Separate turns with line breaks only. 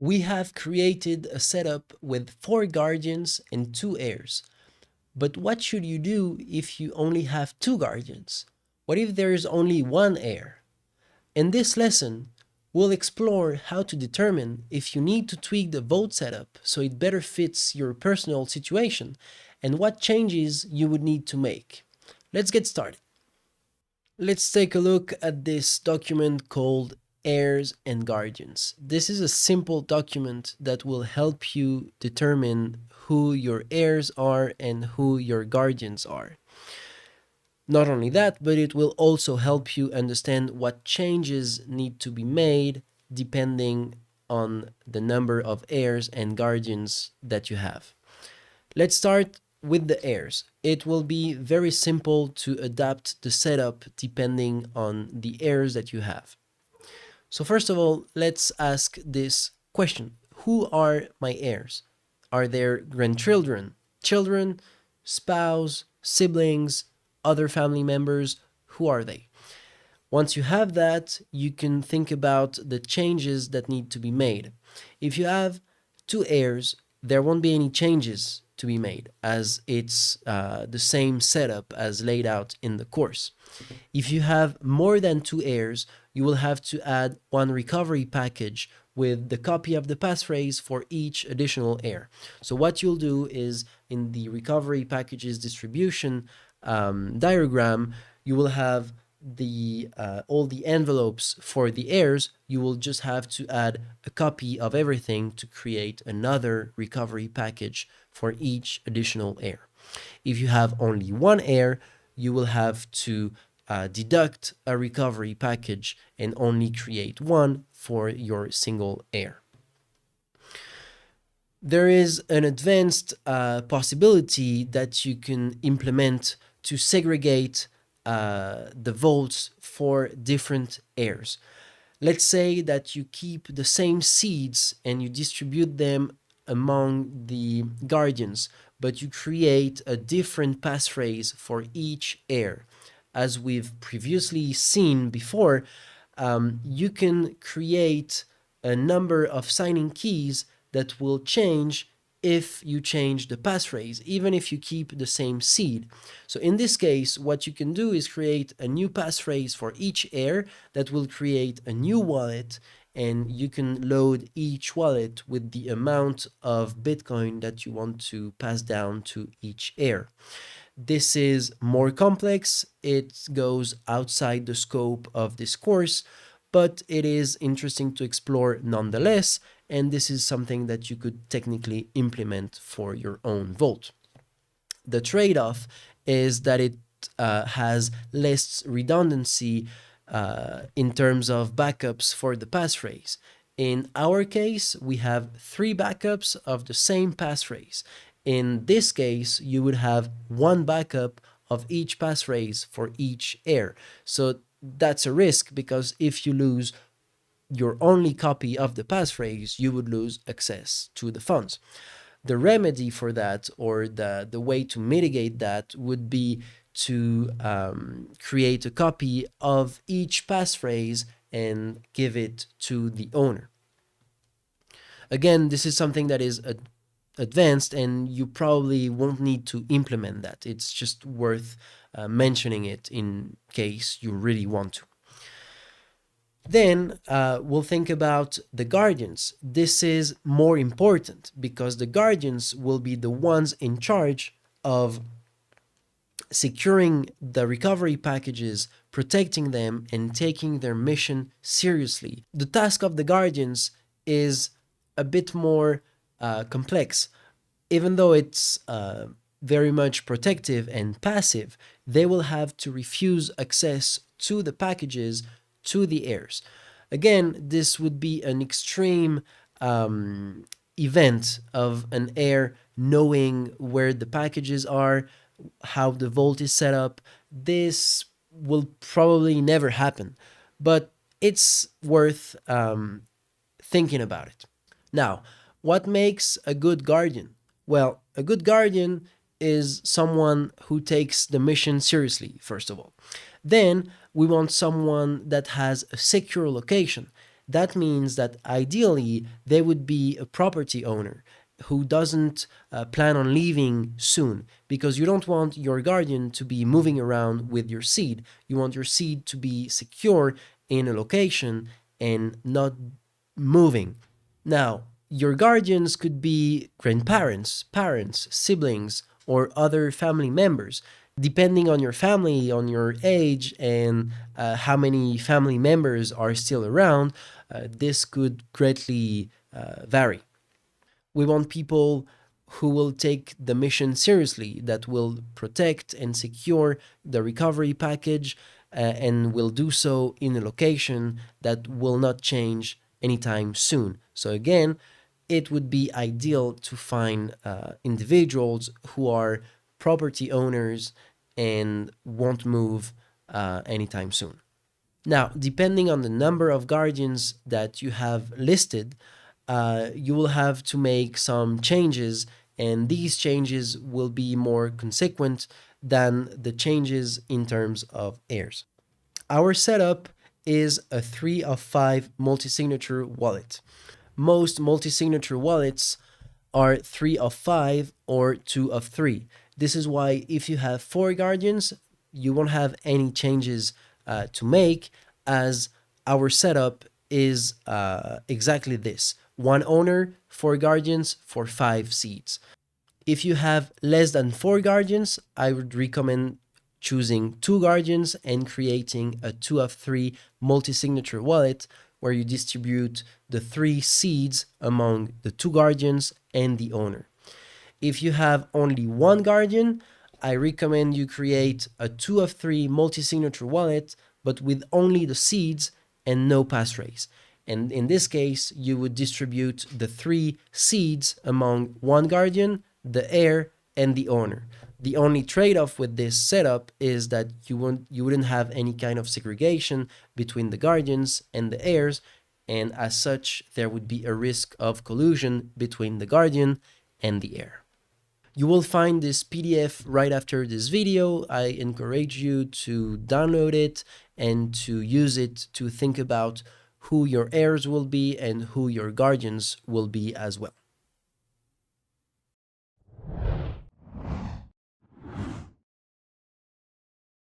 We have created a setup with 4 guardians and 2 heirs. But what should you do if you only have 2 guardians? What if there is only one heir? In this lesson, we'll explore how to determine if you need to tweak the vote setup so it better fits your personal situation and what changes you would need to make. Let's get started. Let's take a look at this document called Heirs and Guardians. This is a simple document that will help you determine who your heirs are and who your guardians are. Not only that, but it will also help you understand what changes need to be made depending on the number of heirs and guardians that you have. Let's start with the heirs. It will be very simple to adapt the setup depending on the heirs that you have. So first of all, let's ask this question. Who are my heirs? Are there grandchildren, children, spouse, siblings, other family members? Who are they? Once you have that, you can think about the changes that need to be made. If you have 2 heirs, there won't be any changes to be made as it's the same setup as laid out in the course. If you have more than 2 heirs, you will have to add one recovery package with the copy of the passphrase for each additional heir. So what you'll do is in the recovery packages distribution diagram, you will have the all the envelopes for the heirs. You will just have to add a copy of everything to create another recovery package for each additional heir. If you have only one heir, you will have to deduct a recovery package and only create one for your single heir. There is an advanced possibility that you can implement to segregate the votes for different heirs. Let's say that you keep the same seeds and you distribute them among the guardians, but you create a different passphrase for each heir. As we've previously seen before, you can create a number of signing keys that will change if you change the passphrase, even if you keep the same seed. So in this case, what you can do is create a new passphrase for each heir that will create a new wallet, and you can load each wallet with the amount of Bitcoin that you want to pass down to each heir. This is more complex. It goes outside the scope of this course, but it is interesting to explore nonetheless, and this is something that you could technically implement for your own vote. The trade-off is that it has less redundancy in terms of backups for the passphrase. In our case, we have 3 backups of the same passphrase. In this case, you would have 1 backup of each passphrase for each heir. So that's a risk, because if you lose your only copy of the passphrase, you would lose access to the funds. The remedy for that, or the way to mitigate that, would be to create a copy of each passphrase and give it to the owner. Again, this is something that is advanced, and you probably won't need to implement that. It's just worth mentioning it in case you really want to. Then we'll think about the guardians. This is more important because the guardians will be the ones in charge of securing the recovery packages, protecting them, and taking their mission seriously. The task of the guardians is a bit more complex. Even though it's very much protective and passive, they will have to refuse access to the packages to the heirs. Again, this would be an extreme event of an heir knowing where the packages are, how the vault is set up. This will probably never happen, but it's worth thinking about it. Now, what makes a good guardian? Well, a good guardian is someone who takes the mission seriously, first of all. Then we want someone that has a secure location. That means that ideally they would be a property owner who doesn't plan on leaving soon, because you don't want your guardian to be moving around with your seed. You want your seed to be secure in a location and not moving. Now, your guardians could be grandparents, parents, siblings, or other family members. Depending on your family, on your age, and how many family members are still around, this could greatly vary. We want people who will take the mission seriously, that will protect and secure the recovery package, and will do so in a location that will not change anytime soon. So again, it would be ideal to find individuals who are property owners and won't move anytime soon. Now, depending on the number of guardians that you have listed, you will have to make some changes, and these changes will be more consequent than the changes in terms of heirs. Our setup is a 3 of 5 multi-signature wallet. Most multi-signature wallets are 3 of 5 or 2 of 3. This is why if you have 4 guardians, you won't have any changes to make, as our setup is exactly this: 1 owner, 4 guardians for 5 seeds. If you have less than 4 guardians, I would recommend choosing 2 guardians and creating a 2 of 3 multi-signature wallet, where you distribute the 3 seeds among the 2 guardians and the owner. If you have only 1 guardian, I recommend you create a 2 of 3 multi-signature wallet, but with only the seeds and no passphrase. And in this case, you would distribute the 3 seeds among 1 guardian, the heir, and the owner. The only trade-off with this setup is that you wouldn't have any kind of segregation between the guardians and the heirs, and as such, there would be a risk of collusion between the guardian and the heir. You will find this PDF right after this video. I encourage you to download it and to use it to think about who your heirs will be and who your guardians will be as well.